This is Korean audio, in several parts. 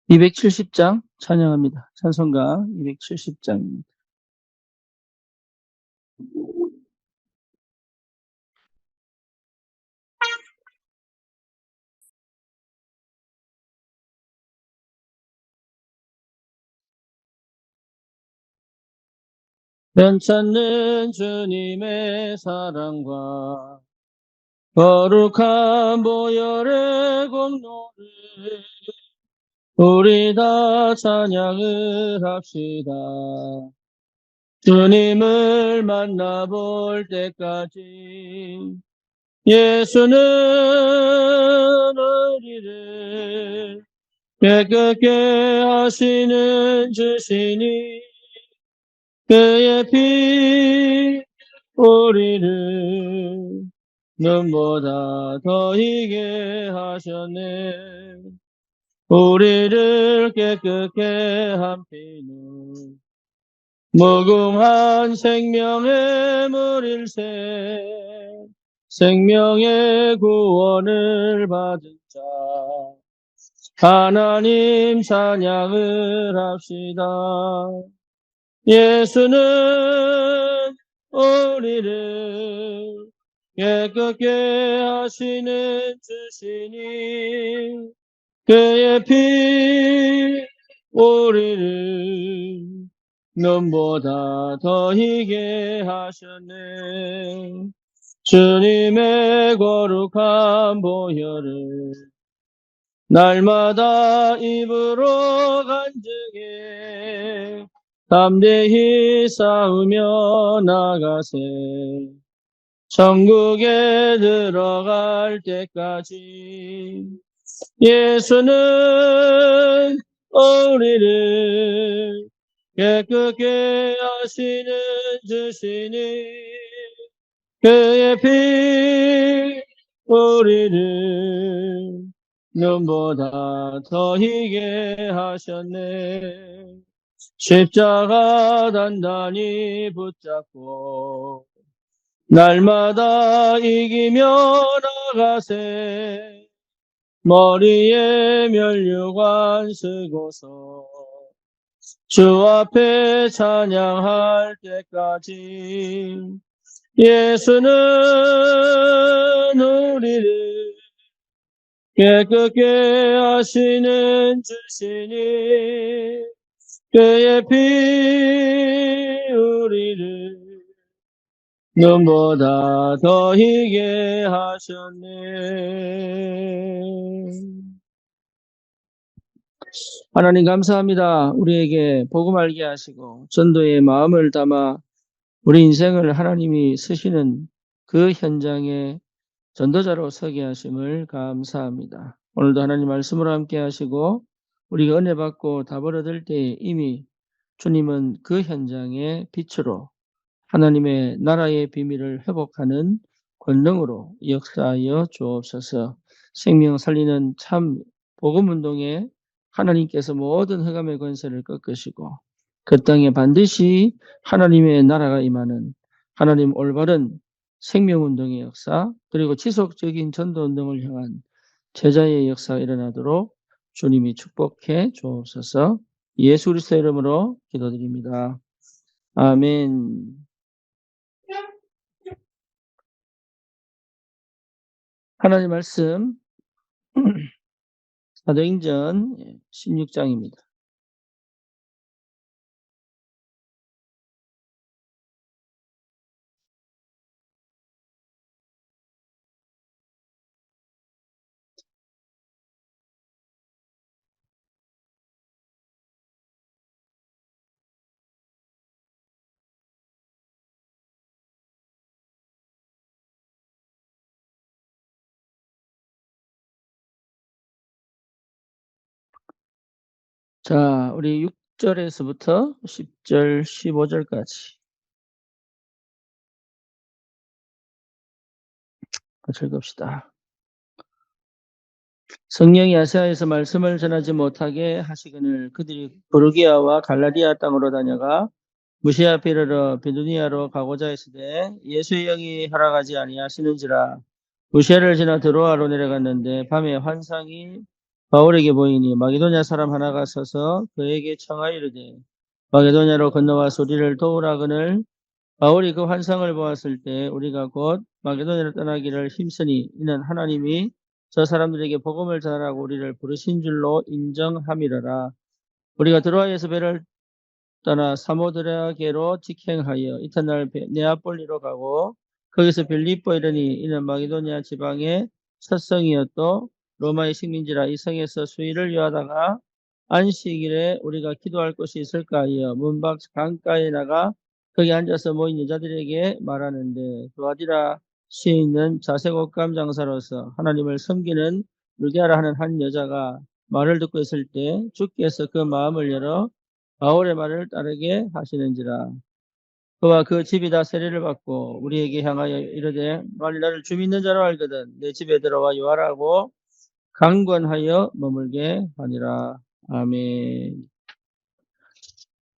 270장 찬양합니다. 찬송가 270장입니다. 변찮는 주님의 사랑과 거룩한 보혈의 공로를 우리 다 찬양을 합시다. 주님을 만나볼 때까지 예수는 우리를 깨끗게 하시는 주시니 그의 피 우리를 눈보다 더 희게 하셨네. 우리를 깨끗게 한 피는 무궁한 생명의 물일세. 생명의 구원을 받은 자 하나님 찬양을 합시다. 예수는 우리를 깨끗게 하시는 주시니 그의 피 우리를 눈보다 더 희게 하셨네. 주님의 거룩한 보혈을 날마다 입으로 간증해 담대히 싸우며 나가세. 천국에 들어갈 때까지 예수는 우리를 깨끗게 하시는 주시니 그의 피 우리를 눈보다 더 희게 하셨네. 십자가 단단히 붙잡고 날마다 이기며 나가세. 머리에 면류관 쓰고서 주 앞에 찬양할 때까지 예수는 우리를 깨끗게 하시는 주시니 그의 피 우리를 눈보다 더 희게 하셨네. 하나님 감사합니다. 우리에게 복음 알게 하시고 전도의 마음을 담아 우리 인생을 하나님이 쓰시는 그 현장에 전도자로 서게 하심을 감사합니다. 오늘도 하나님 말씀으로 함께 하시고 우리가 은혜 받고 답을 얻을 때 이미 주님은 그 현장의 빛으로 하나님의 나라의 비밀을 회복하는 권능으로 역사하여 주옵소서. 생명 살리는 참 복음운동에 하나님께서 모든 흑암의 권세를 꺾으시고 그 땅에 반드시 하나님의 나라가 임하는 하나님 올바른 생명운동의 역사 그리고 지속적인 전도운동을 향한 제자의 역사가 일어나도록 주님이 축복해 주옵소서. 예수 그리스도의 이름으로 기도드립니다. 아멘. 하나님 말씀 사도행전 16장입니다. 자, 우리 6절에서부터 10절, 15절까지 같이 읽읍시다. 성령이 아시아에서 말씀을 전하지 못하게 하시거늘 그들이 부르기아와 갈라디아 땅으로 다녀가 무시아 앞에 이르러 비두니아로 가고자 했으되 예수의 영이 허락하지 아니하시는지라 무시아를 지나 드로아로 내려갔는데 밤에 환상이 바울에게 보이니 마게도냐 사람 하나가 서서 그에게 청하여 이르되 마게도냐로 건너와 우리를 도우라거늘 바울이 그 환상을 보았을 때 우리가 곧 마게도냐를 떠나기를 힘쓰니 이는 하나님이 저 사람들에게 복음을 전하라고 우리를 부르신 줄로 인정함이러라. 우리가 드로아에서 배를 떠나 사모드라게로 직행하여 이튿날 네아폴리로 가고 거기서 빌립보 이르니 이는 마게도냐 지방의 첫성이었도 로마의 식민지라. 이 성에서 수일을 여하다가 안식일에 우리가 기도할 곳이 있을까 하여 문밖 강가에 나가 거기 앉아서 모인 여자들에게 말하는데 두아디라 시에 있는 자색 옷감 장사로서 하나님을 섬기는 루디아라 하는 한 여자가 말을 듣고 있을 때 주께서 그 마음을 열어 바울의 말을 따르게 하시는지라. 그와 그 집이 다 세례를 받고 우리에게 향하여 이르되 만일 나를 주 믿는 자로 알거든 내 집에 들어와 요하라고 강권하여 머물게 하니라. 아멘.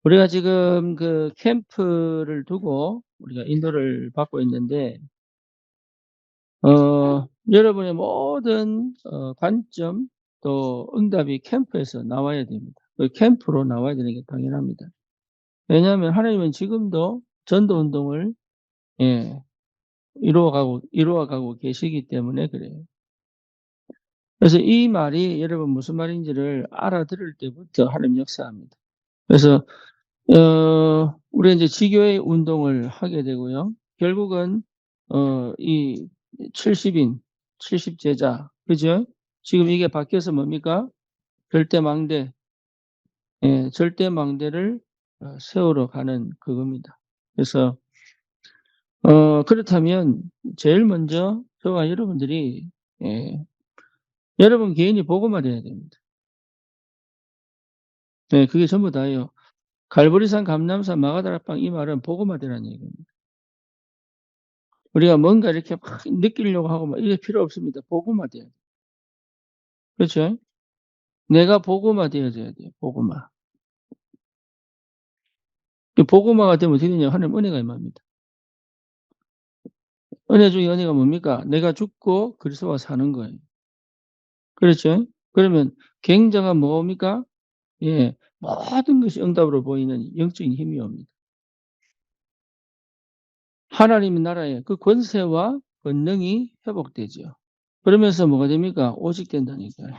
우리가 지금 그 캠프를 두고 우리가 인도를 받고 있는데 여러분의 모든 관점 또 응답이 캠프에서 나와야 됩니다. 그 캠프로 나와야 되는 게 당연합니다. 왜냐하면 하나님은 지금도 전도 운동을 예, 이루어가고 계시기 때문에 그래요. 그래서 이 말이 여러분 무슨 말인지를 알아들을 때부터 하나님 역사합니다. 그래서 우리 이제 지교회 운동을 하게 되고요. 결국은 이 70인, 70제자, 그죠? 지금 이게 바뀌어서 뭡니까? 절대망대, 예, 절대망대를 세우러 가는 그겁니다. 그래서 그렇다면 제일 먼저 저와 여러분들이 예, 여러분 개인이 복음화 돼야 됩니다. 네, 그게 전부 다예요. 갈보리산, 감람산, 마가다락방 이 말은 복음화 되라는 얘기입니다. 우리가 뭔가 이렇게 막 느끼려고 하고 막 이게 필요 없습니다. 복음화 돼야 돼요. 그렇죠? 내가 복음화 되어져야 돼요. 복음화. 그 복음화가 되면 어떻게 되냐? 하나님 은혜가 임합니다. 은혜 중에 은혜가 뭡니까? 내가 죽고 그리스도와 사는 거예요. 그렇죠? 그러면 굉장한 뭡니까? 예, 모든 것이 응답으로 보이는 영적인 힘이 옵니다. 하나님의 나라의 그 권세와 권능이 회복되죠. 그러면서 뭐가 됩니까? 오직 된다니까요.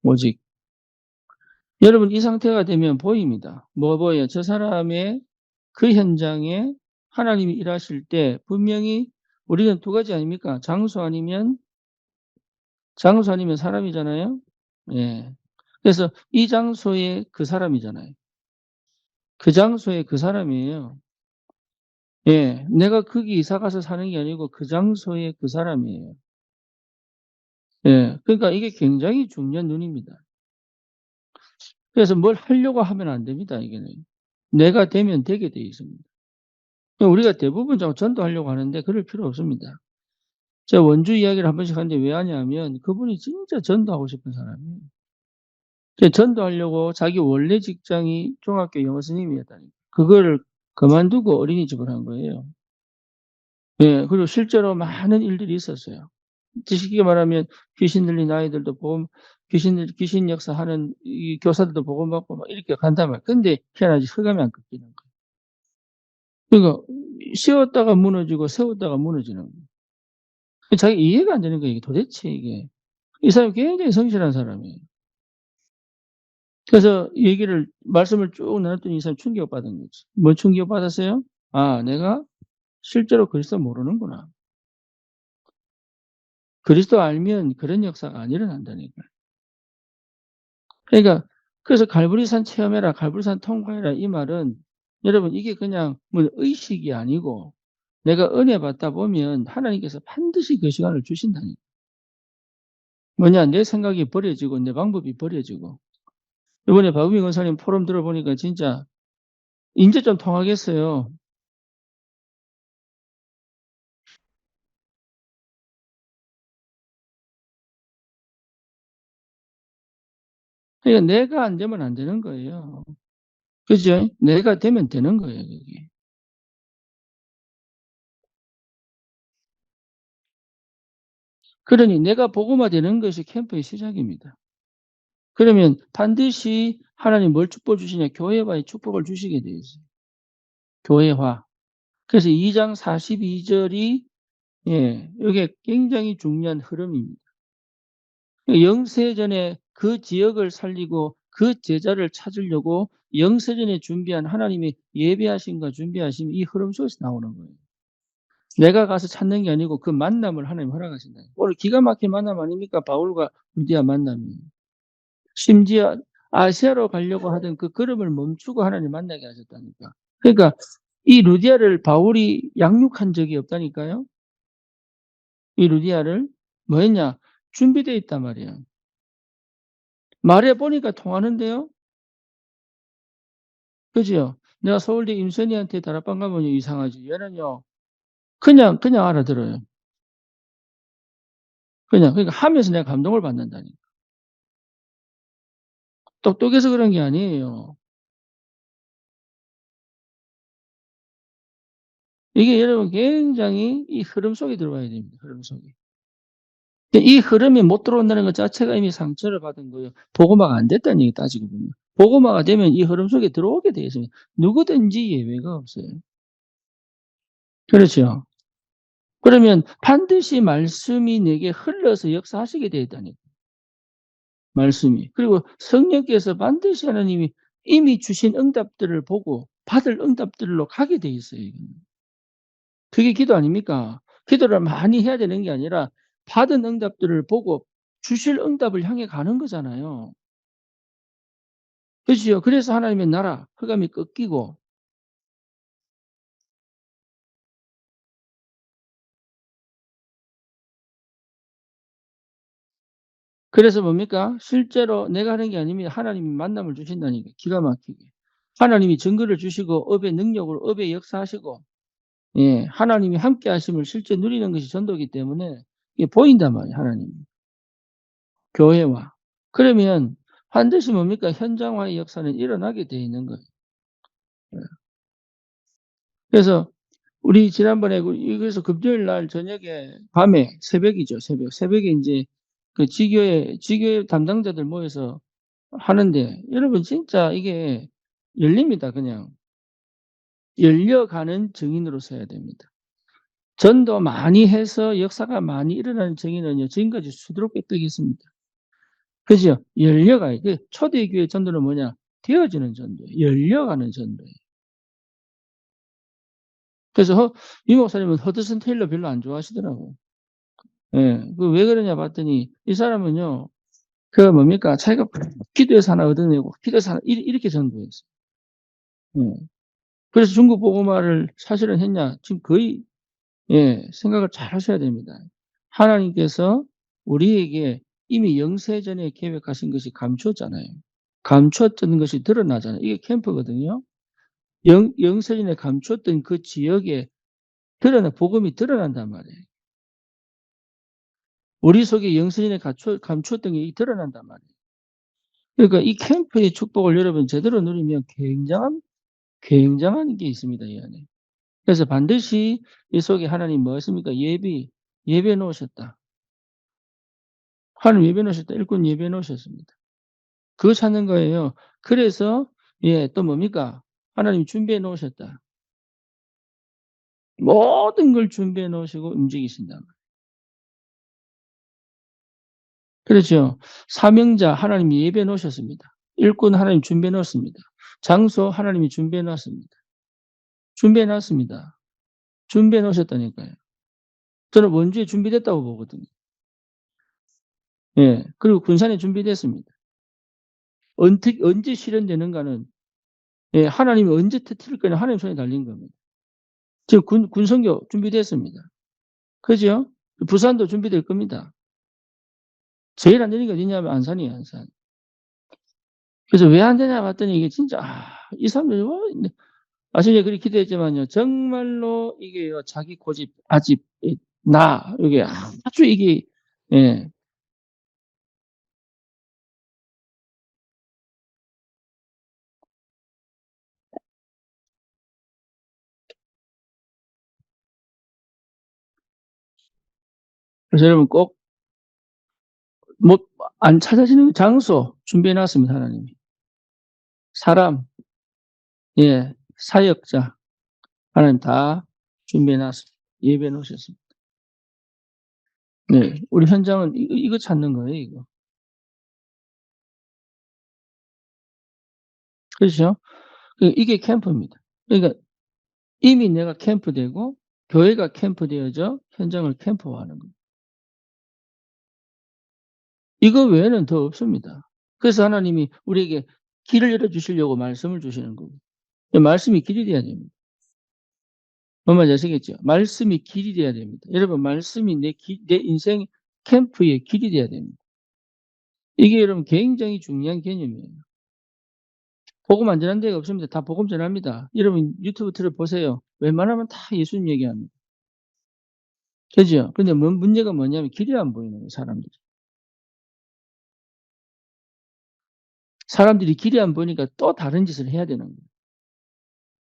오직. 여러분 이 상태가 되면 보입니다. 뭐 보여요? 저 사람의 그 현장에 하나님이 일하실 때 분명히 우리는 두 가지 아닙니까? 장소 아니면 사람이잖아요. 예. 그래서 이 장소에 그 사람이잖아요. 그 장소에 그 사람이에요. 예. 내가 거기 이사 가서 사는 게 아니고 그 장소에 그 사람이에요. 예. 그러니까 이게 굉장히 중요한 눈입니다. 그래서 뭘 하려고 하면 안 됩니다, 이게는. 내가 되면 되게 돼 있습니다. 우리가 대부분 전도하려고 하는데 그럴 필요 없습니다. 제가 원주 이야기를 한 번씩 하는데 왜 하냐면 그분이 진짜 전도하고 싶은 사람이에요. 전도하려고 자기 원래 직장이 중학교 영어 선생님이었다니까. 그거를 그만두고 어린이집을 한 거예요. 예, 그리고 실제로 많은 일들이 있었어요. 쉽게 말하면 귀신 들린 아이들도 보험, 귀신 역사하는 이 교사들도 복음받고 막 이렇게 간단 말이에요. 근데 희한하지 흑암이 안 꺾이는 거예요. 그러니까 세웠다가 무너지고 세웠다가 무너지는 거예요. 자기 이해가 안 되는 거예요. 이게 도대체 이게. 이 사람이 굉장히 성실한 사람이에요. 그래서 말씀을 쭉 나눴더니 이 사람이 충격받은 거지. 뭘 충격받았어요? 아, 내가 실제로 그리스도 모르는구나. 그리스도 알면 그런 역사가 안 일어난다니까. 그러니까 그래서 갈보리산 체험해라, 갈보리산 통과해라 이 말은 여러분 이게 그냥 뭐 의식이 아니고 내가 은혜 받다 보면 하나님께서 반드시 그 시간을 주신다니까. 뭐냐, 내 생각이 버려지고 내 방법이 버려지고. 이번에 박우미 권사님 포럼 들어보니까 진짜 이제 좀 통하겠어요. 그러니까 내가 안 되면 안 되는 거예요. 그죠? 내가 되면 되는 거예요, 그게. 그러니 내가 복음화 되는 것이 캠프의 시작입니다. 그러면 반드시 하나님 뭘 축복을 주시냐? 교회화의 축복을 주시게 되어 있어요. 교회화. 그래서 2장 42절이 이게 굉장히 중요한 흐름입니다. 영세전에 그 지역을 살리고 그 제자를 찾으려고 영세전에 준비한 하나님의 예배하심과 준비하심 이 흐름 속에서 나오는 거예요. 내가 가서 찾는 게 아니고 그 만남을 하나님 허락하신다. 오늘 기가 막힌 만남 아닙니까? 바울과 루디아 만남이. 심지어 아시아로 가려고 하던 그 걸음을 멈추고 하나님 만나게 하셨다니까. 그러니까 이 루디아를 바울이 양육한 적이 없다니까요. 이 루디아를 뭐 했냐? 준비되어 있단 말이에요. 말해 보니까 통하는데요. 그죠? 내가 서울대 임선희한테 다락방 가면 이상하지. 얘는요. 그냥 알아들어요. 그러니까 하면서 내가 감동을 받는다니까. 똑똑해서 그런 게 아니에요. 이게 여러분 굉장히 이 흐름 속에 들어와야 됩니다. 흐름 속에. 이 흐름이 못 들어온다는 것 자체가 이미 상처를 받은 거예요. 복음화가 안 됐다는 얘기 따지고 보면. 복음화가 되면 이 흐름 속에 들어오게 되어 있습니다. 누구든지 예외가 없어요. 그렇죠. 그러면 반드시 말씀이 내게 흘러서 역사하시게 되어 있다니까. 말씀이. 그리고 성령께서 반드시 하나님이 이미 주신 응답들을 보고 받을 응답들로 가게 돼 있어요. 그게 기도 아닙니까? 기도를 많이 해야 되는 게 아니라 받은 응답들을 보고 주실 응답을 향해 가는 거잖아요. 그렇지요. 그래서 하나님의 나라 흑암이 꺾이고 그래서 뭡니까? 실제로 내가 하는 게 아니면 하나님이 만남을 주신다니까. 기가 막히게. 하나님이 증거를 주시고 업의 능력으로 업의 역사하시고 하나님이 함께 하심을 실제 누리는 것이 전도이기 때문에 이게 보인단 말이에요, 하나님이. 교회와. 그러면 반드시 뭡니까? 현장화의 역사는 일어나게 돼 있는 거예요. 예. 그래서 우리 지난번에 그래서 금요일 날 저녁에 밤에 새벽이죠, 새벽. 새벽에 인제 그 지교회 담당자들 모여서 하는데 여러분 진짜 이게 열립니다, 그냥. 열려가는 증인으로 서야 됩니다. 전도 많이 해서 역사가 많이 일어나는 증인은요, 지금까지 수두룩 빽빽했습니다. 그죠? 열려가요. 그 초대교회 전도는 뭐냐? 되어지는 전도예요. 열려가는 전도예요. 그래서 이 목사님은 허드슨 테일러 별로 안 좋아하시더라고요. 예. 그 왜 그러냐 봤더니 이 사람은요. 그 뭡니까? 자기가 기도해서 하나 얻어내고 기도해서 하나 이렇게 전도했어요. 예. 그래서 중국 복음화를 사실은 했냐? 지금 거의 생각을 잘 하셔야 됩니다. 하나님께서 우리에게 이미 영세전에 계획하신 것이 감추었잖아요. 감추었던 것이 드러나잖아요. 이게 캠프거든요. 영세전에 감추었던 그 지역에 복음이 드러난단 말이에요. 우리 속에 영세전에 감추었던 게 드러난단 말이에요. 그러니까 이 캠프의 축복을 여러분 제대로 누리면 굉장한 게 있습니다, 이 안에. 그래서 반드시 이 속에 하나님 뭐 했습니까? 예배해 놓으셨다. 하나님 예배해 놓으셨다. 일꾼 예배해 놓으셨습니다. 그거 찾는 거예요. 그래서 또 뭡니까? 하나님 준비해 놓으셨다. 모든 걸 준비해 놓으시고 움직이신다. 그렇죠. 사명자 하나님이 예배해 놓으셨습니다. 일꾼 하나님 준비해 놓았습니다. 장소 하나님이 준비해 놨습니다. 준비해 놨습니다. 준비해 놓으셨다니까요. 저는 원주에 준비됐다고 보거든요. 그리고 군산에 준비됐습니다. 언제 실현되는가는 하나님이 언제 터뜨릴 거냐 하나님 손에 달린 겁니다. 지금 군선교 준비됐습니다. 그죠? 부산도 준비될 겁니다. 제일 안 되는 게 어디냐면 안산이에요, 안산. 그래서 왜 안 되냐 봤더니 이게 진짜 이 사람들이 아시죠? 그렇게 기도했지만요. 정말로 이게요. 자기 고집, 아집, 이게 아주 이게 예. 그래서 여러분 꼭 뭐, 안 찾아지는 장소 준비해 놨습니다, 하나님이. 사람, 예, 사역자, 하나님 다 준비해 놨습니다. 예배해 놓으셨습니다. 네, 우리 현장은 이거 찾는 거예요, 이거. 그렇죠? 이게 캠프입니다. 그러니까 이미 내가 캠프되고 교회가 캠프되어져 현장을 캠프화하는 거예요. 이거 외에는 더 없습니다. 그래서 하나님이 우리에게 길을 열어주시려고 말씀을 주시는 거고, 말씀이 길이 돼야 됩니다. 뭔 말인지 아시겠죠? 말씀이 길이 돼야 됩니다. 여러분, 말씀이 내 인생 캠프의 길이 돼야 됩니다. 이게 여러분 굉장히 중요한 개념이에요. 복음 안 전하는 데가 없습니다. 다 복음 전합니다. 여러분 유튜브 틀어보세요. 웬만하면 다 예수님 얘기합니다. 그죠? 근데 문제가 뭐냐면 길이 안 보이는 거예요, 사람들이. 사람들이 길이 안 보니까 또 다른 짓을 해야 되는 거예요.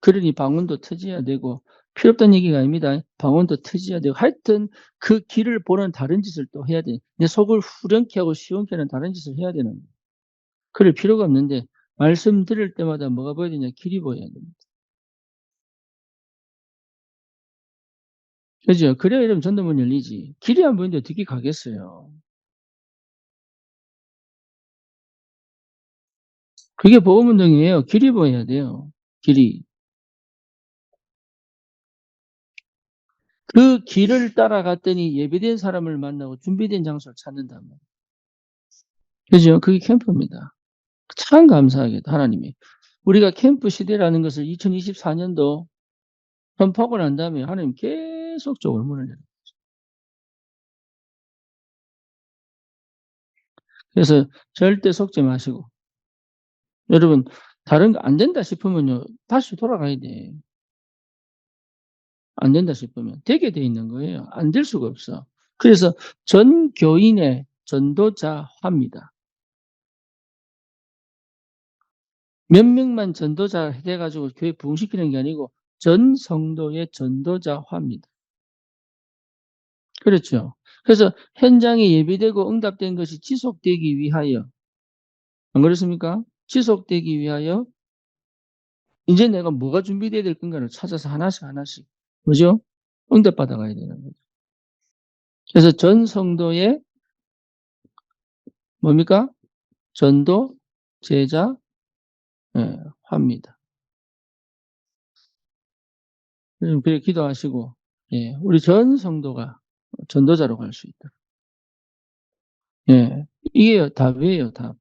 그러니 방언도 터져야 되고, 필요 없다는 얘기가 아닙니다. 방언도 터져야 되고, 하여튼 그 길을 보는 다른 짓을 또 해야 돼. 내 속을 후련케 하고 시원케 하는 다른 짓을 해야 되는 거예요. 그럴 필요가 없는데, 말씀 들을 때마다 뭐가 보여야 되냐? 길이 보여야 됩니다. 그죠? 그래야 이러면 전도문 열리지. 길이 안 보이는데 어떻게 가겠어요? 그게 복음운동이에요. 길이 보여야 돼요. 길이. 그 길을 따라갔더니 예배된 사람을 만나고 준비된 장소를 찾는단 말이에요. 그죠? 그게 캠프입니다. 참 감사하게도 하나님이. 우리가 캠프 시대라는 것을 2024년도 선포하고 난 다음에 하나님 계속적으로 문을 열어요. 그래서 절대 속지 마시고. 여러분, 다른 거 안 된다 싶으면요, 다시 돌아가야 돼. 안 된다 싶으면. 되게 돼 있는 거예요. 안 될 수가 없어. 그래서 전 교인의 전도자화입니다. 몇 명만 전도자 해가지고 교회 부흥시키는 게 아니고 전 성도의 전도자화입니다. 그렇죠. 그래서 현장에 예비되고 응답된 것이 지속되기 위하여, 안 그렇습니까? 지속되기 위하여 이제 내가 뭐가 준비되어야 될 건가를 찾아서 하나씩 하나씩, 뭐죠? 응답받아 가야 되는 거죠. 그래서 전 성도의 뭡니까? 전도 제자, 예, 화입니다. 그래 기도하시고, 예, 우리 전 성도가 전도자로 갈 수 있다. 예, 이게 답이에요, 답.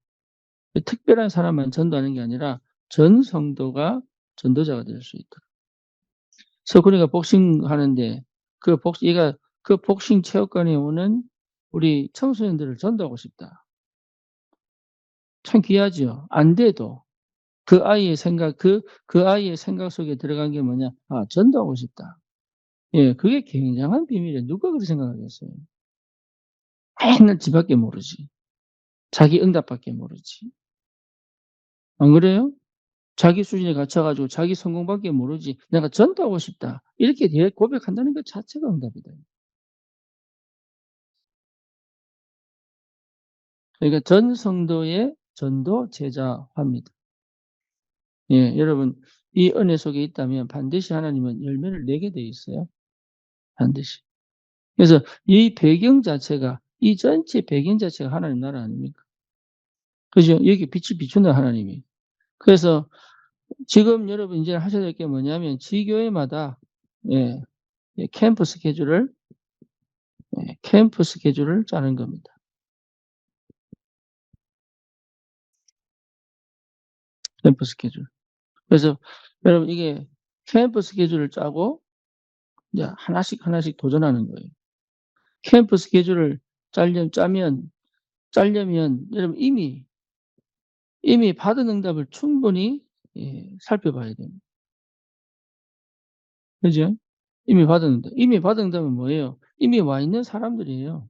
특별한 사람만 전도하는 게 아니라 전 성도가 전도자가 될 수 있다. 서구리가 복싱하는데 얘가 그 복싱 체육관에 오는 우리 청소년들을 전도하고 싶다. 참 귀하지요. 안 돼도 그 아이의 생각 속에 들어간 게 뭐냐? 아, 전도하고 싶다. 예, 그게 굉장한 비밀이에요. 누가 그렇게 생각하겠어요? 맨날 지밖에 모르지. 자기 응답밖에 모르지. 안 그래요? 자기 수준에 갇혀가지고 자기 성공밖에 모르지. 내가 전도하고 싶다. 이렇게 고백한다는 것 자체가 응답이다. 그러니까 전 성도의 전도 제자화입니다. 예, 여러분 이 은혜 속에 있다면 반드시 하나님은 열매를 내게 돼 있어요. 반드시. 그래서 이 배경 자체가 이 전체 배경 자체가 하나님 나라 아닙니까? 그죠? 여기 빛을 비춘다 하나님이. 그래서 지금 여러분 이제 하셔야 될 게 뭐냐면 지교회마다 예, 캠프 스케줄을 짜는 겁니다. 캠프 스케줄. 그래서 여러분 이게 캠프 스케줄을 짜고 이제 하나씩 도전하는 거예요. 캠프 스케줄을 짜려면 여러분 이미 받은 응답을 충분히 살펴봐야 됩니다. 그죠? 이미 받은 응답은 뭐예요? 이미 와 있는 사람들이에요.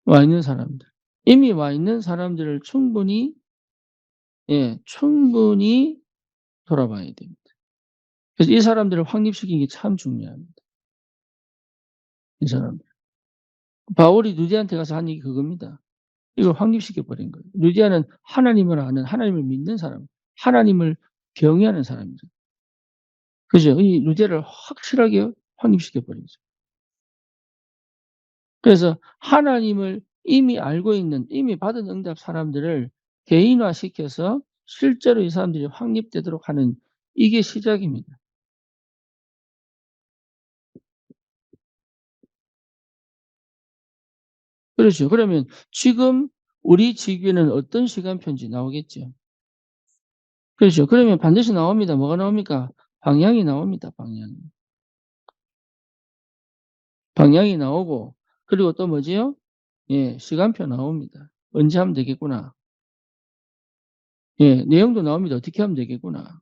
와 있는 사람들. 이미 와 있는 사람들을 충분히 돌아봐야 됩니다. 그래서 이 사람들을 확립시키는 게 참 중요합니다. 이 사람. 바울이 루디아한테 가서 한 얘기 그겁니다. 이걸 확립시켜버린 거예요. 루디아는 하나님을 아는, 하나님을 믿는 사람, 하나님을 경외하는 사람이죠. 그죠? 이 루디아를 확실하게 확립시켜버린 거죠. 그래서 하나님을 이미 알고 있는, 이미 받은 응답 사람들을 개인화시켜서 실제로 이 사람들이 확립되도록 하는 이게 시작입니다. 그렇죠. 그러면 지금 우리 지교는 어떤 시간표인지 나오겠죠. 그렇죠. 그러면 반드시 나옵니다. 뭐가 나옵니까? 방향이 나옵니다. 방향이. 방향이 나오고, 그리고 또 뭐지요? 예, 시간표 나옵니다. 언제 하면 되겠구나. 예, 내용도 나옵니다. 어떻게 하면 되겠구나.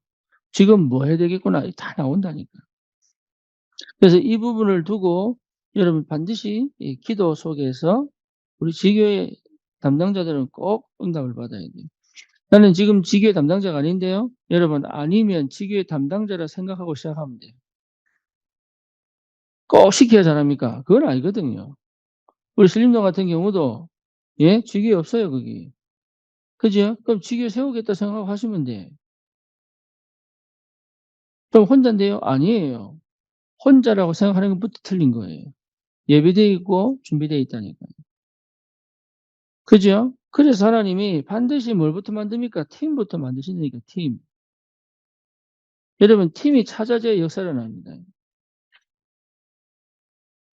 지금 뭐 해야 되겠구나. 다 나온다니까. 그래서 이 부분을 두고 여러분 반드시 이 기도 속에서 우리 지교의 담당자들은 꼭 응답을 받아야 돼요. 나는 지금 지교의 담당자가 아닌데요. 여러분 아니면 지교의 담당자라 생각하고 시작하면 돼요. 꼭 시켜야 잘합니까? 그건 아니거든요. 우리 신림동 같은 경우도 예, 지교 없어요, 거기. 그죠? 그럼 지교 세우겠다 생각하고 하시면 돼. 그럼 혼자인데요? 아니에요. 혼자라고 생각하는 것부터 틀린 거예요. 예비되어 있고 준비되어 있다니까요. 그죠? 그래서 하나님이 반드시 뭘부터 만듭니까? 팀부터 만드신다니까, 팀. 여러분, 팀이 찾아져야 역사를 합니다.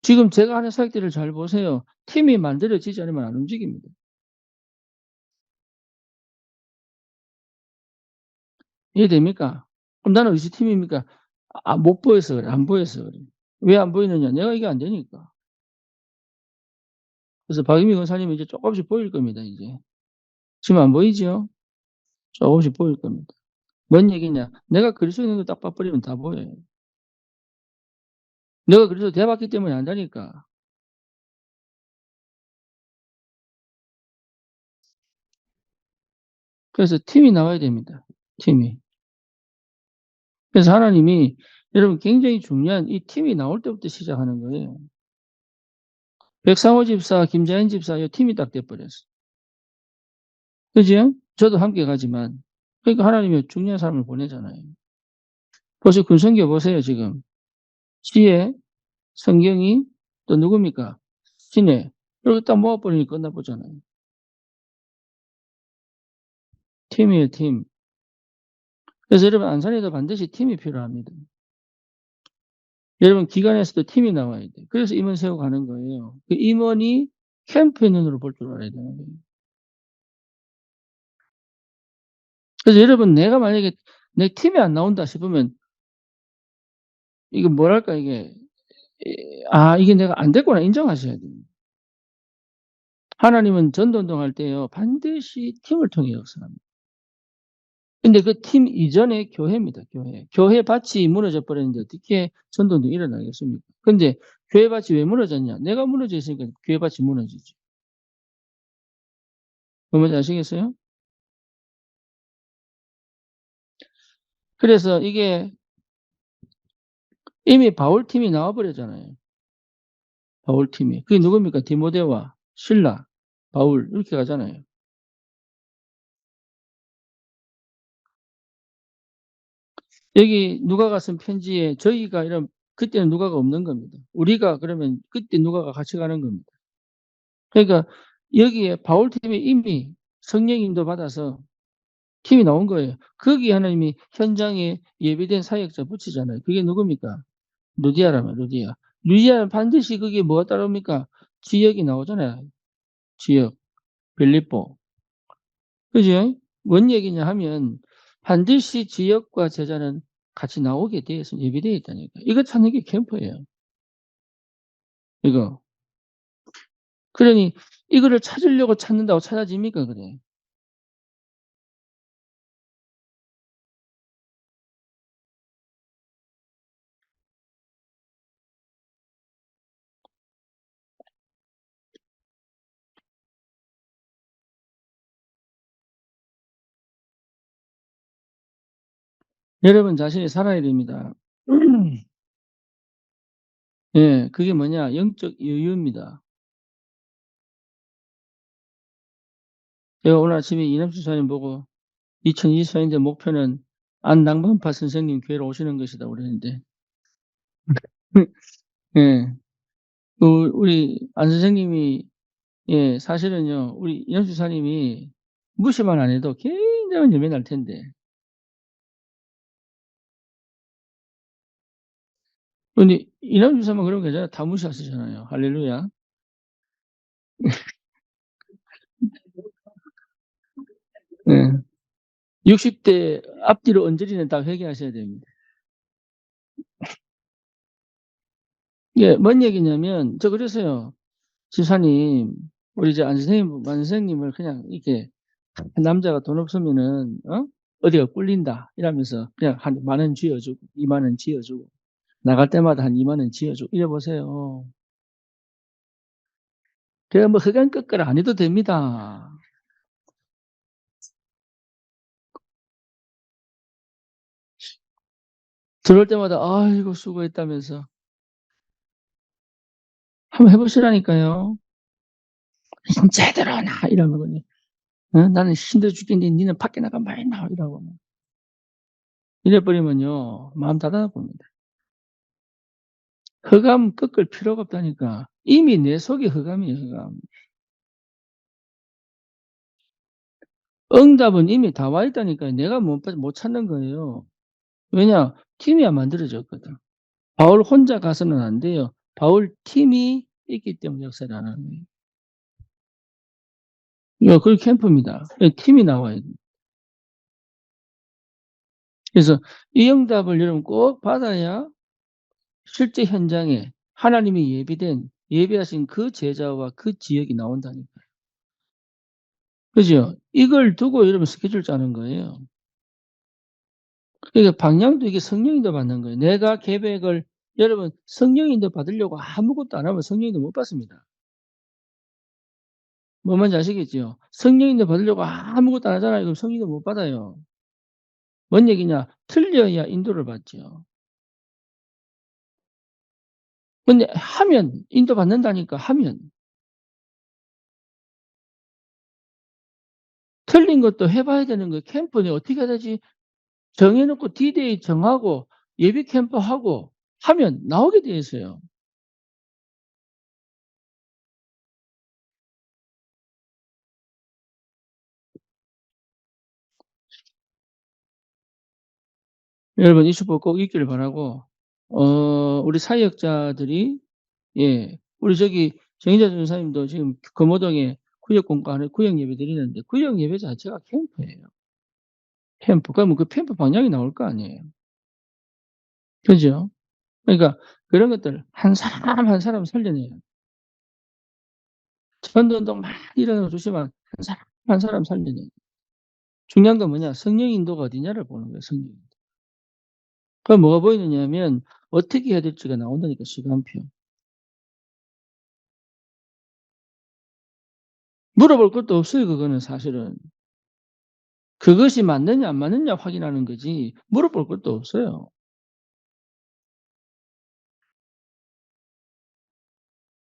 지금 제가 하는 사역들을 잘 보세요. 팀이 만들어지지 않으면 안 움직입니다. 이해됩니까? 그럼 나는 어디서 팀입니까? 못 보여서 그래. 안 보여서 그래. 왜 안 보이느냐? 내가 이게 안 되니까. 그래서 박유미 권사님은 이제 조금씩 보일 겁니다, 이제. 지금 안 보이죠? 조금씩 보일 겁니다. 뭔 얘기냐? 내가 그리스도 있는 거 딱 봐버리면 다 보여요. 내가 그리스도 돼봤기 때문에 안다니까. 그래서 팀이 나와야 됩니다. 팀이. 그래서 하나님이 여러분 굉장히 중요한 이 팀이 나올 때부터 시작하는 거예요. 백상호 집사, 김자연 집사 이 팀이 딱 돼버렸어. 그죠? 저도 함께 가지만 그러니까 하나님이 중요한 사람을 보내잖아요. 벌써 군성교 보세요 지금. 지혜, 성경이 또 누굽니까? 신혜. 이렇게 딱 모아버리니 끝나보잖아요. 팀이에요 팀. 그래서 여러분 안산에도 반드시 팀이 필요합니다. 여러분 기관에서도 팀이 나와야 돼요. 그래서 임원 세우고 가는 거예요. 그 임원이 캠프의 눈으로 볼 줄 알아야 되는 거예요. 그래서 여러분 내가 만약에 내 팀이 안 나온다 싶으면 이게 뭐랄까 이게 이게 내가 안 됐구나 인정하셔야 돼요. 하나님은 전도운동할 때요 반드시 팀을 통해 역사합니다. 근데 그 팀 이전에 교회입니다. 교회. 교회 밭이 무너져 버렸는데 어떻게 전도운동이 일어나겠습니까? 근데 교회 밭이 왜 무너졌냐? 내가 무너져 있으니까 교회 밭이 무너지지. 뭔지 아시겠어요? 그래서 이게 이미 바울팀이 나와버렸잖아요. 바울팀이. 그게 누굽니까? 디모데와 실라, 바울 이렇게 가잖아요. 여기 누가가 쓴 편지에 저희가 이런 그때는 누가가 없는 겁니다. 우리가 그러면 그때 누가가 같이 가는 겁니다. 그러니까 여기에 바울팀이 이미 성령 인도 받아서 팀이 나온 거예요. 거기 하나님이 현장에 예비된 사역자 붙이잖아요. 그게 누굽니까? 루디아라면 루디아. 루디아는 반드시 그게 뭐가 따라옵니까? 지역이 나오잖아요. 지역. 빌립보. 그죠? 뭔 얘기냐 하면 반드시 지역과 제자는 같이 나오게 되어 있어 예비되어 있다니까. 이거 찾는 게 캠프예요. 이거. 그러니 이거를 찾으려고 찾는다고 찾아집니까? 그래. 여러분 자신이 살아야 됩니다. 예, 그게 뭐냐? 영적 여유입니다. 제가 오늘 아침에 이남수 사님 보고 2024년대 목표는 안낭만파 선생님 교회로 오시는 것이다 그랬는데 예, 우리 안 선생님이 예, 사실은요 우리 이남수 사님이 무시만 안 해도 굉장한 열매 날 텐데 근데 이남수 사님은 그런 거잖아요. 다 무시하시잖아요. 할렐루야. 60대 앞뒤로 언저리는 다 회개하셔야 됩니다. 예, 뭔 얘기냐면 저 그래서요. 지사님 우리 이제 안 선생님을 그냥 이렇게 남자가 돈 없으면은 어디가 꿀린다 이러면서 그냥 한 10,000원 쥐어주고 20,000원 쥐어주고 나갈 때마다 한 20,000원 쥐어주고 이래 보세요. 제가 뭐 흑안 꺾으라 안 해도 됩니다. 들어올 때마다 아이고 수고했다면서 한번 해보시라니까요. 제대로 나 이러면 그냥 나는 힘들어 죽겠는데 니는 밖에 나가 많이 나와 이러고 이래버리면요 마음 닫아 봅니다. 흑암 꺾을 필요가 없다니까. 이미 내 속이 흑암이에요, 흑암. 응답은 이미 다 와 있다니까요. 내가 못 찾는 거예요. 왜냐? 팀이 안 만들어졌거든. 바울 혼자 가서는 안 돼요. 바울 팀이 있기 때문에 역사를 안 하는 거예요. 그 캠프입니다. 팀이 나와야 돼요. 그래서 이 응답을 여러분 꼭 받아야 실제 현장에 하나님이 예비하신 그 제자와 그 지역이 나온다니까요. 그죠? 이걸 두고 여러분 스케줄 짜는 거예요. 그러니까 방향도 이게 성령인도 받는 거예요. 내가 계획을 여러분 성령인도 받으려고 아무것도 안 하면 성령인도 못 받습니다. 뭐 뭔지 아시겠죠? 성령인도 받으려고 아무것도 안 하잖아요. 그럼 성령인도 못 받아요. 뭔 얘기냐? 틀려야 인도를 받죠. 근데 하면 인도 받는다니까 하면 틀린 것도 해봐야 되는 거예요. 캠프는 어떻게 해야 되지? 정해놓고 디데이 정하고 예비 캠프 하고 하면 나오게 돼 있어요. 여러분 이 축복 꼭 있기를 바라고 우리 사역자들이 예 우리 저기 정의자 전사님도 지금 금호동에 구역 공간에 구역 예배 드리는데 구역 예배 자체가 캠프예요. 캠프. 그러면 그 캠프 방향이 나올 거 아니에요. 그죠? 그러니까 그런 것들 한 사람 한 사람 살려내요. 전도운동 막 일어나 주시면 한 사람 한 사람 살려내요. 중요한 건 뭐냐? 성령 인도가 어디냐를 보는 거예요. 성령 인도. 그럼 뭐가 보이느냐면 어떻게 해야 될지가 나온다니까 시간표. 물어볼 것도 없어요. 그거는 사실은. 그것이 맞느냐 안 맞느냐 확인하는 거지 물어볼 것도 없어요.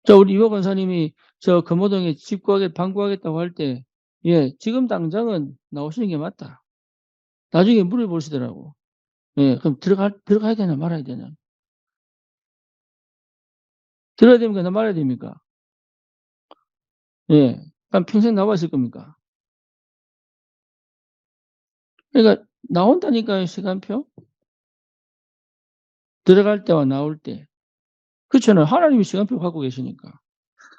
저 우리 이호 권사님이 저 금호동에 집 방 구하겠다고 할 때 예, 지금 당장은 나오시는 게 맞다. 나중에 물어보시더라고. 예, 그럼 들어가야 되나 말아야 되나? 들어야 됩니까? 나 말아야 됩니까? 예. 그럼 평생 나와 있을 겁니까? 그러니까 나온다니까요, 시간표. 들어갈 때와 나올 때. 그렇잖아요. 하나님이 시간표 갖고 계시니까.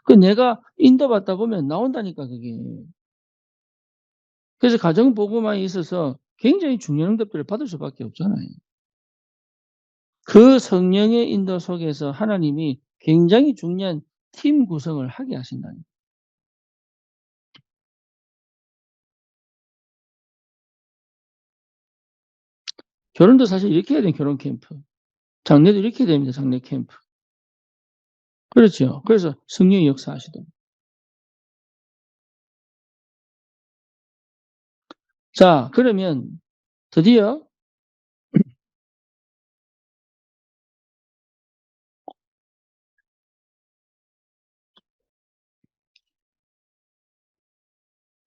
그 내가 인도받다 보면 나온다니까, 그게. 그래서 가정보고만 있어서 굉장히 중요한 응답들을 받을 수밖에 없잖아요. 그 성령의 인도 속에서 하나님이 굉장히 중요한 팀 구성을 하게 하신다니까. 결혼도 사실 이렇게 해야 돼요, 결혼 캠프. 장례도 이렇게 됩니다, 장례 캠프. 그렇죠. 그래서 성령이 역사하시던. 자, 그러면 드디어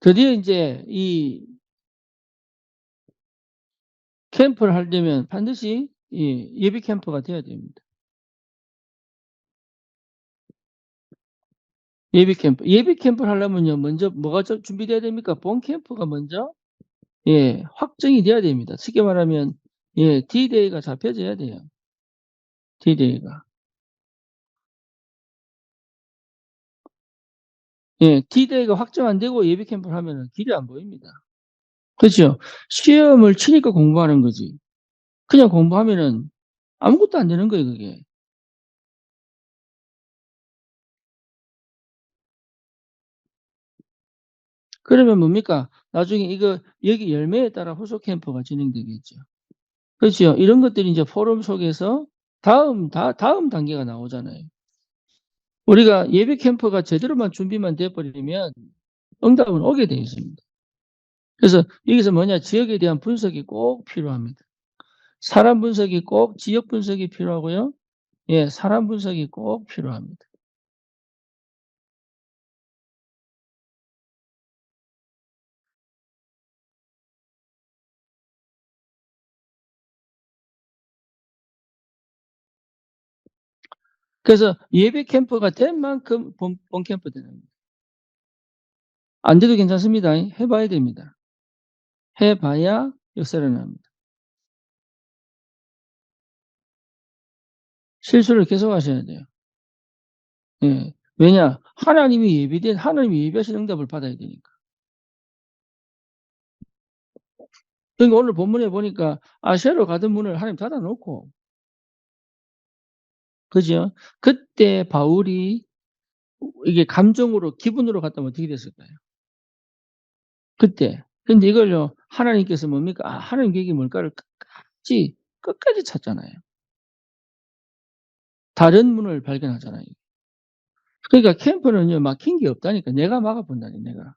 드디어 인제 이 캠프를 하려면 반드시 이 예비 캠프가 돼야 됩니다. 예비 캠프. 예비 캠프를 하려면요 먼저 뭐가 준비돼야 됩니까? 본 캠프가 먼저 확정이 돼야 됩니다. 쉽게 말하면 D-Day가 잡혀져야 돼요. D-Day가. D-Day가 확정 안 되고 예비 캠프를 하면은 길이 안 보입니다. 그렇죠. 시험을 치니까 공부하는 거지. 그냥 공부하면은 아무것도 안 되는 거예요 그게. 그러면 뭡니까? 나중에 이거 여기 열매에 따라 후속 캠프가 진행되겠죠. 그렇죠. 이런 것들이 인제 포럼 속에서 다음 단계가 나오잖아요. 우리가 예비 캠프가 제대로만 준비만 돼 버리면 응답은 오게 돼 있습니다. 그래서 여기서 뭐냐 지역에 대한 분석이 꼭 필요합니다. 사람 분석이 꼭 지역 분석이 필요하고요. 사람 분석이 꼭 필요합니다. 그래서 예비 캠프가 된 만큼 본 캠프 되는 겁니다. 안 돼도 괜찮습니다. 해 봐야 됩니다. 해 봐야 역사를 납니다. 실수를 계속 하셔야 돼요. 왜냐? 하나님이 예비하신 응답을 받아야 되니까. 그러니까 오늘 본문에 보니까 아시아로 가던 문을 하나님 닫아 놓고 그죠? 그때 바울이 이게 감정으로 기분으로 갔다면 어떻게 됐을까요? 그때. 근데 이걸요 하나님께서 뭡니까? 하나님 계획이 뭘까를 끝까지 찾잖아요. 다른 문을 발견하잖아요. 그러니까 캠프는요 막힌 게 없다니까. 내가 막아 본다니 내가.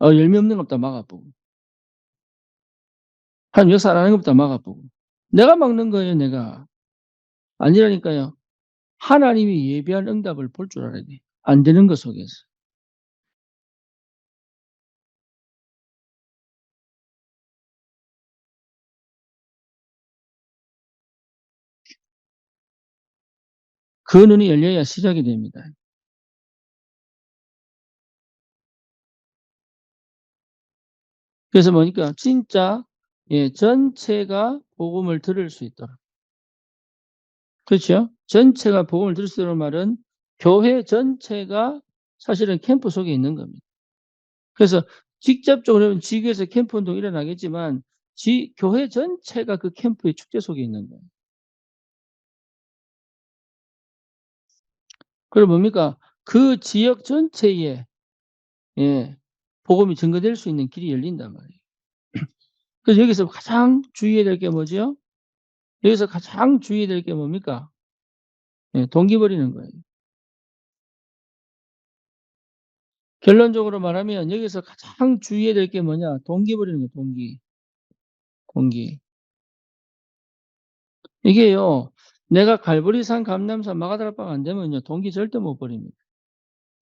열매 없는 것부터 막아 보고. 하나님 역사 안 하는 것부터 막아 보고. 내가 막는 거예요 내가. 아니라니까요. 하나님이 예비한 응답을 볼 줄 알아야 돼. 안 되는 것 속에서. 그 눈이 열려야 시작이 됩니다. 그래서 보니까 진짜 전체가 복음을 들을 수 있도록. 그렇죠? 전체가 복음을 들을 수 있다는 말은 교회 전체가 사실은 캠프 속에 있는 겁니다. 그래서 직접적으로는 지구에서 캠프 운동이 일어나겠지만 교회 전체가 그 캠프의 축제 속에 있는 거예요. 그럼 뭡니까? 그 지역 전체에 복음이 증거될 수 있는 길이 열린단 말이에요. 그래서 여기서 가장 주의해야 될 게 뭐죠? 여기서 가장 주의해야 될 게 뭡니까? 동기 버리는 거예요. 결론적으로 말하면 여기서 가장 주의해야 될 게 뭐냐? 동기 버리는 거예요, 동기. 동기. 이게요. 내가 갈보리산, 감람산, 마가다락방 안 되면요. 동기 절대 못 버립니다.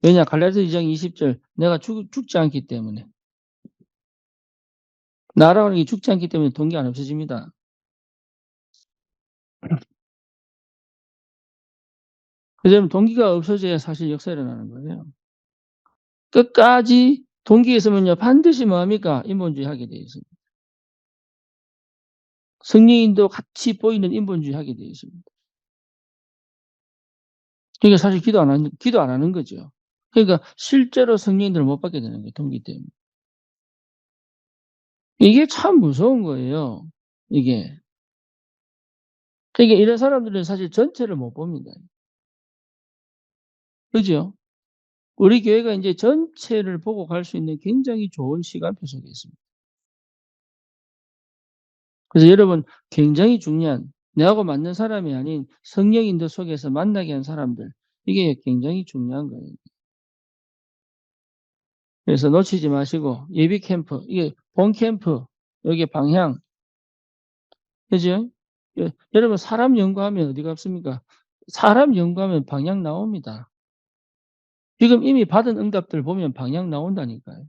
왜냐? 갈라디아서 2장 20절 내가 죽지 않기 때문에. 나라는 게 죽지 않기 때문에 동기 안 없어집니다. 그다음에 동기가 없어져야 사실 역사 일어나는 거예요. 끝까지 동기가 있으면요. 반드시 뭐 합니까? 인본주의 하게 돼 있습니다. 성령님도 같이 보이는 인본주의 하게 돼 있습니다. 그러니까 사실 기도 안 하는 거죠. 그러니까 실제로 성령님들을 못 받게 되는 거예요, 동기 때문에. 이게 참 무서운 거예요, 이게. 그러니까 이런 사람들은 사실 전체를 못 봅니다. 그죠? 우리 교회가 인제 전체를 보고 갈 수 있는 굉장히 좋은 시간표 속에 있습니다. 그래서 여러분 굉장히 중요한 내하고 맞는 사람이 아닌 성령 인도 속에서 만나게 한 사람들 이게 굉장히 중요한 거예요. 그래서 놓치지 마시고 예비 캠프 이게 본 캠프 여기 방향 그죠? 여러분 사람 연구하면 어디 갔습니까? 사람 연구하면 방향 나옵니다. 지금 이미 받은 응답들 보면 방향 나온다니까요.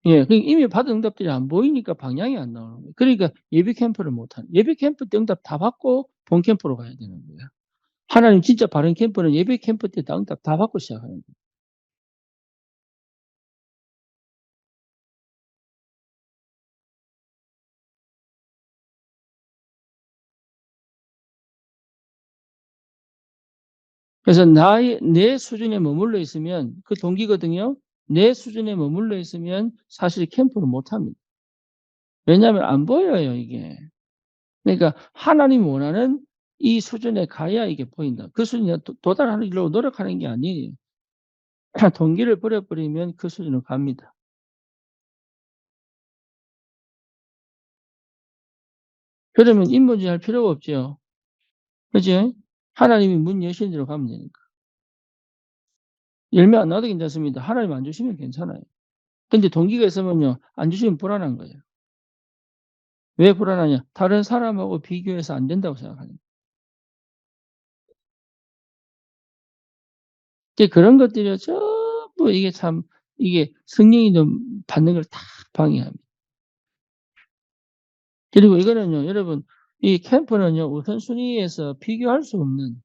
예. 그 이미 받은 응답들이 안 보이니까 방향이 안 나오는 거예요. 그러니까 예비 캠프를 못 하는, 예비 캠프 때 응답 다 받고 본 캠프로 가야 되는 거예요. 하나님 진짜 바른 캠프는 예비 캠프 때 다 응답 다 받고 시작하는 거예요. 그래서 나의 내 수준에 머물러 있으면 그 동기거든요. 내 수준에 머물러 있으면 사실 캠프를 못 합니다. 왜냐하면 안 보여요, 이게. 그러니까 하나님이 원하는 이 수준에 가야 이게 보인다. 그 수준에 도달하려고 노력하는 게 아니에요. 동기를 버려 버리면 그 수준으로 갑니다. 그러면 인본주의 할 필요가 없죠. 그지? 하나님이 문 여신 대로 가면 되니까. 열매 안 나도 괜찮습니다. 하나님 안 주시면 괜찮아요. 근데 동기가 있으면요, 안 주시면 불안한 거예요. 왜 불안하냐? 다른 사람하고 비교해서 안 된다고 생각하는 이제 그런 것들이요, 전부 이게 참, 이게 성령이 좀 받는 걸 다 방해합니다. 그리고 이거는요, 여러분, 이 캠프는요, 우선순위에서 비교할 수 없는,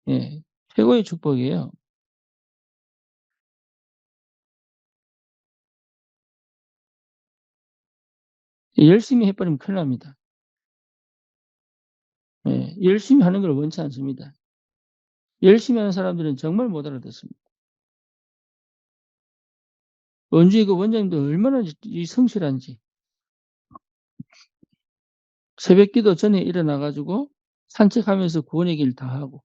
예, 최고의 축복이에요. 열심히 해 버리면 큰일 납니다. 예. 열심히 하는 걸 원치 않습니다. 열심히 하는 사람들은 정말 못 알아듣습니다. 원주의 그 원장님도 얼마나 이 성실한지 새벽기도 전에 일어나 가지고 산책하면서 구원의 길 다 하고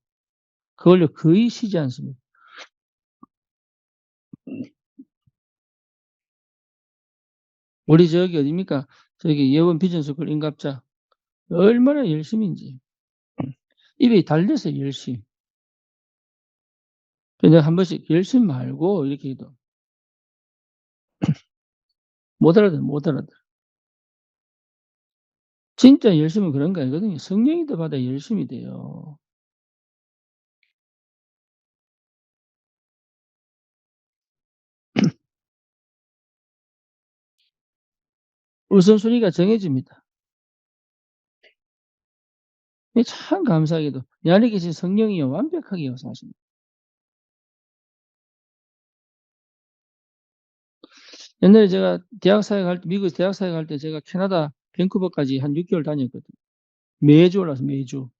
그걸로 거의 쉬지 않습니다. 우리 저기 어딥니까? 저기 예원 비전스쿨 인갑자 얼마나 열심인지. 입이 달려서 열심. 내가 한 번씩 열심 말고 이렇게 해도 못 알아들어, 못 알아들어. 진짜 열심은 그런 거 아니거든요. 성령이 더 받아야 열심이 돼요. 우선순위가 정해집니다. 이 참 감사하게도 내 안에 계신 성령이요 완벽하게 역사하십니다. 옛날에 제가 대학 사역할 때, 미국에서 대학 사역할 때 제가 캐나다 밴쿠버까지 한 6개월 다녔거든요. 매주 올라서 매주.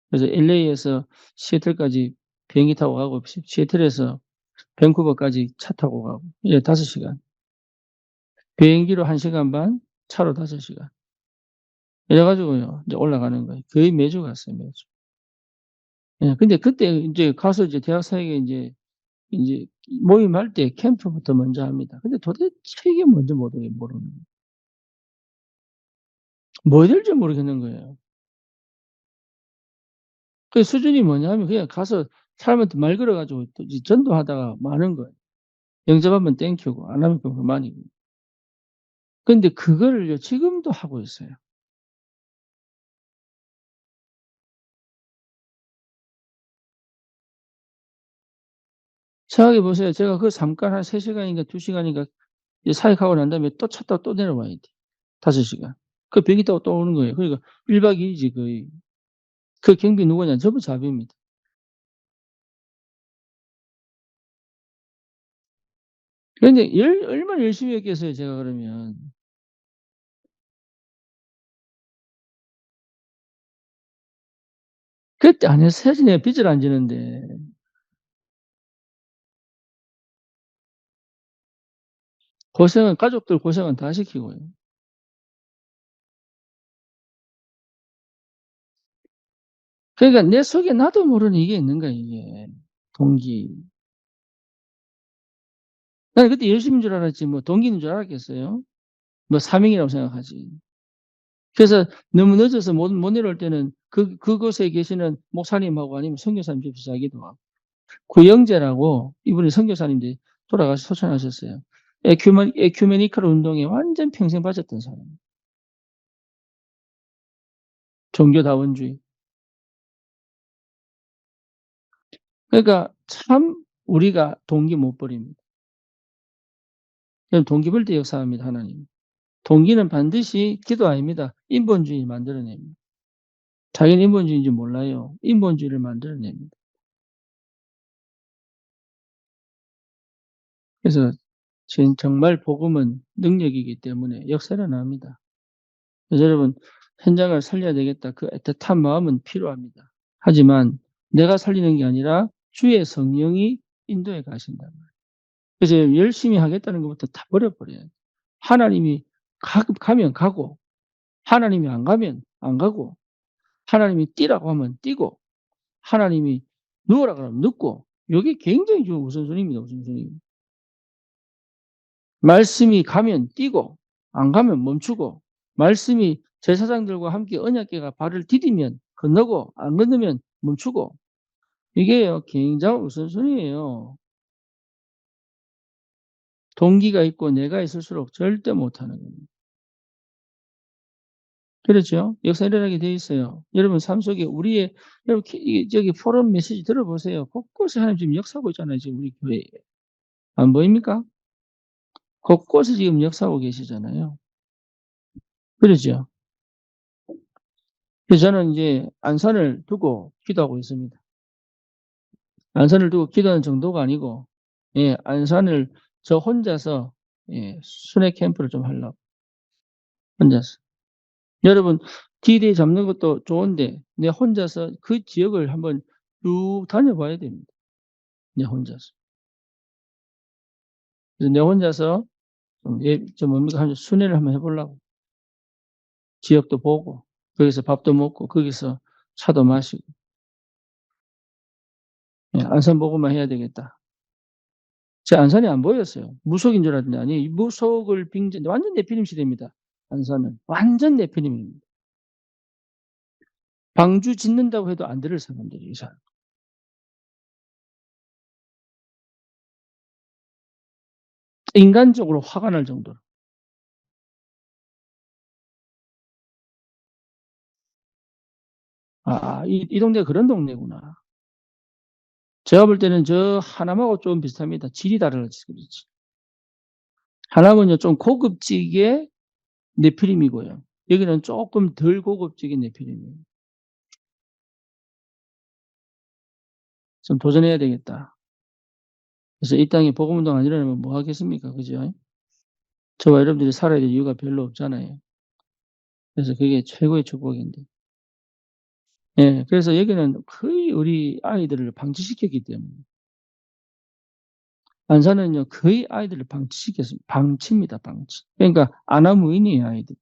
그래서 LA에서 시애틀까지 비행기 타고 가고 시애틀에서 밴쿠버까지 차 타고 가고 예 5시간. 비행기로 1시간 반, 차로 5시간. 이래 가지고요 이제 올라가는 거예요. 거의 매주 갔어요, 매주. 예 근데 그때 인제 가서 이제 대학 사역에 인제 모임할 때 캠프부터 먼저 합니다. 근데 도대체 이게 뭔지 모르는 거예요. 뭐 해야 될지 모르겠는 거예요. 그 수준이 뭐냐면 그냥 가서 사람한테 말 걸어 가지고 또 이제 전도하다가 마는 거예요. 영접하면 땡큐고 안 하면 또 그만이고. 근데 그거를요 지금도 하고 있어요. 생각해 보세요. 제가 그 잠깐 한 3 시간인가 2 시간인가 이제 사역하고 난 다음에 또 차 타고 또 내려와야 돼. 5 시간. 그 비행기 타고 또 오는 거예요. 그러니까 1박 2 일이지 거의. 그 경비 누구냐? 전부 자비입니다. 그런데 얼마나 열심히 했겠어요 제가 그러면. 그때 안 했어야지 내가 빚을 안 지는데. 고생은 가족들 고생은 다 시키고요. 그러니까 내 속에 나도 모르는 이게 있는 거야 이게. 동기. 나는 그때 열심인 줄 알았지 뭐 동기인 줄 알았겠어요? 뭐 사명이라고 생각하지. 그래서 너무 늦어서 못 내려올 때는 그곳에 계시는 목사님하고 아니면 선교사님 집에서 자기도 하고. 구영재라고 이분이 선교사님인데 돌아가셔서 소천하셨어요. 에큐메니컬 운동에 완전 평생 빠졌던 사람. 종교다원주의. 그러니까 참 우리가 동기 못 버립니다. 동기부여 역사합니다, 하나님. 동기는 반드시 기도 아닙니다. 인본주의 만들어냅니다. 자기는 인본주의인지 몰라요. 인본주의를 만들어냅니다. 그래서 정말 복음은 능력이기 때문에 역사를 합니다. 그래서 여러분, 현장을 살려야 되겠다. 그 애틋한 마음은 필요합니다. 하지만 내가 살리는 게 아니라 주의 성령이 인도해 가신단 말이에요. 그래서 열심히 하겠다는 것부터 다 버려버려요. 하나님이 가면 가고, 하나님이 안 가면 안 가고, 하나님이 뛰라고 하면 뛰고, 하나님이 누워라 그러면 눕고, 이게 굉장히 좋은 우선순위입니다. 우선순위. 말씀이 가면 뛰고, 안 가면 멈추고, 말씀이 제사장들과 함께 언약궤가 발을 디디면 건너고, 안 건너면 멈추고, 이게요, 굉장한 우선순위예요. 동기가 있고 내가 있을수록 절대 못하는 겁니다. 그렇죠? 역사 일어나게 돼 있어요. 여러분 삶 속에 우리의 여러분 저기 포럼 메시지 들어보세요. 곳곳에 하나님 지금 역사하고 있잖아요. 지금 우리 교회에. 안 보입니까? 곳곳에 지금 역사하고 계시잖아요. 그렇죠? 그래서 저는 이제 안산을 두고 기도하고 있습니다. 안산을 두고 기도하는 정도가 아니고, 예, 안산을 저 혼자서, 예, 순회 캠프를 좀 하려고. 혼자서. 여러분, D-Day 잡는 것도 좋은데, 내 혼자서 그 지역을 한번 쭉 다녀봐야 됩니다. 내 혼자서. 그래서 내 혼자서 좀 뭡니까? 한 순회를 한번 해보려고. 지역도 보고, 거기서 밥도 먹고, 거기서 차도 마시고. 예, 안산 보고만 해야 되겠다. 제 안산이 안 보였어요. 무속인 줄 알았는데, 아니, 무속을 완전 네피림 시대입니다. 안산은. 완전 네피림입니다. 방주 짓는다고 해도 안 들을 사람들이, 이 사람. 인간적으로 화가 날 정도로. 이 동네가 그런 동네구나. 제가 볼 때는 저 하남하고 좀 비슷합니다. 질이 다르지, 그렇지. 하남은요, 좀 고급지게 네피림이고요. 여기는 조금 덜 고급지게 네피림이에요. 좀 도전해야 되겠다. 그래서 이 땅에 복음운동 안 일어나면 뭐 하겠습니까? 그죠? 저와 여러분들이 살아야 될 이유가 별로 없잖아요. 그래서 그게 최고의 축복인데. 예, 그래서 여기는 거의 우리 아이들을 방치시켰기 때문에. 안산은요, 거의 아이들을 방치시켰습니다. 방치입니다, 방치. 그러니까 아나무인이에요, 아이들.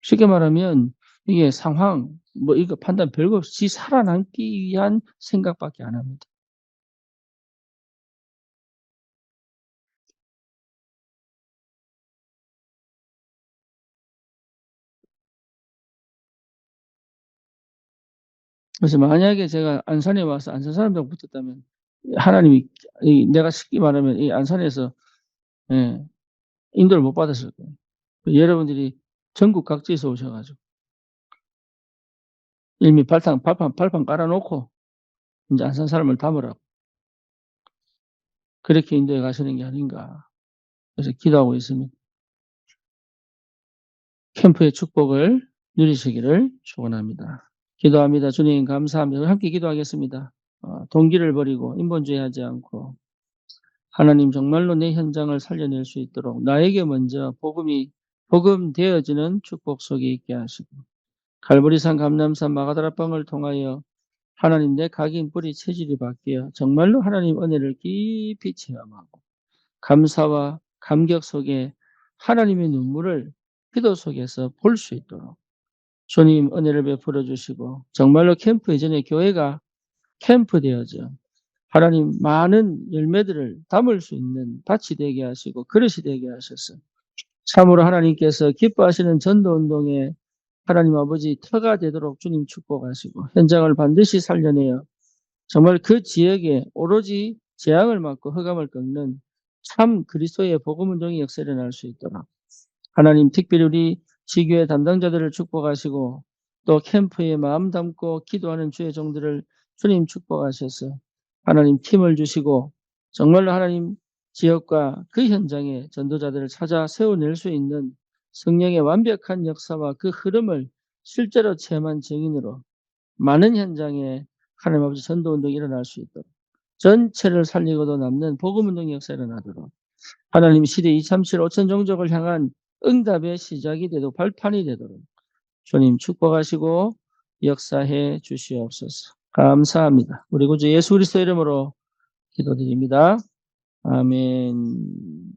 쉽게 말하면 이게 상황, 뭐 이거 판단 별거 없이 살아남기 위한 생각밖에 안 합니다. 그래서 만약에 제가 안산에 와서 안산 사람들하고 붙었다면 하나님이 내가 쉽게 말하면 이 안산에서, 예, 인도를 못 받았을 거예요. 여러분들이 전국 각지에서 오셔가지고 이미 발판 깔아놓고 이제 안산 사람을 담으라고 그렇게 인도에 가시는 게 아닌가. 그래서 기도하고 있습니다. 캠프의 축복을 누리시기를 축원합니다. 기도합니다. 주님 감사합니다. 함께 기도하겠습니다. 동기를 버리고 인본주의하지 않고 하나님 정말로 내 현장을 살려낼 수 있도록 나에게 먼저 복음 되어지는 축복 속에 있게 하시고 갈보리산 감람산 마가다라방을 통하여 하나님 내 각인 뿌리 체질이 바뀌어 정말로 하나님 은혜를 깊이 체험하고 감사와 감격 속에 하나님의 눈물을 기도 속에서 볼 수 있도록 주님 은혜를 베풀어 주시고 정말로 캠프 이전에 교회가 캠프 되어져 하나님 많은 열매들을 담을 수 있는 밭이 되게 하시고 그릇이 되게 하셔서 참으로 하나님께서 기뻐하시는 전도운동에 하나님 아버지 터가 되도록 주님 축복하시고 현장을 반드시 살려내어 정말 그 지역에 오로지 재앙을 맞고 흑암을 꺾는 참 그리스도의 복음운동의 역사를 날 수 있도록 하나님 특별히 우리 지교회 담당자들을 축복하시고 또 캠프에 마음 담고 기도하는 주의 종들을 주님 축복하셔서 하나님 팀을 주시고 정말로 하나님 지역과 그 현장에 전도자들을 찾아 세워낼 수 있는 성령의 완벽한 역사와 그 흐름을 실제로 체험한 증인으로 많은 현장에 하나님 아버지 전도운동이 일어날 수 있도록 전체를 살리고도 남는 복음운동 역사 일어나도록 하나님 시대 237 5천 종족을 향한 응답의 시작이 되도록 발판이 되도록 주님 축복하시고 역사해 주시옵소서. 감사합니다. 우리 구주 예수 그리스도 이름으로 기도드립니다. 아멘.